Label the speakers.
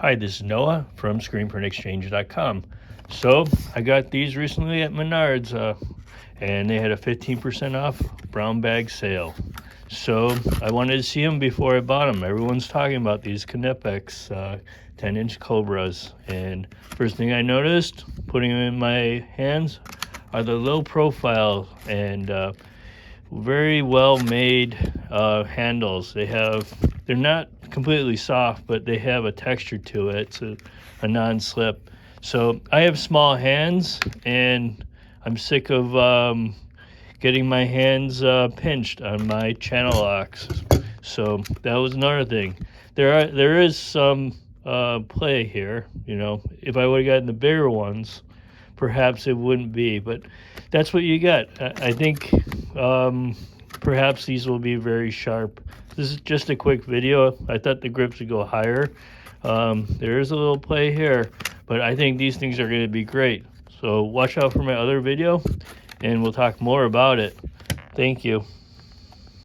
Speaker 1: Hi, this is Noah from ScreenPrintExchange.com. So I got these recently at Menards, and they had a 15% off brown bag sale. So I wanted to see them before I bought them. Everyone's talking about these Knipex 10-inch Cobras, and first thing I noticed, putting them in my hands, are the low profile and very well made handles. They're not completely soft, but they have a texture to it. It's a non-slip. So I have small hands, and I'm sick of getting my hands pinched on my channel locks. So that was another thing. There is some play here. You know, if I would have gotten the bigger ones, perhaps it wouldn't be, but that's what you get. I think perhaps these will be very sharp. This is just a quick video. I thought the grips would go higher. There is a little play here, but I think these things are going to be great. So watch out for my other video, and we'll talk more about it. Thank you.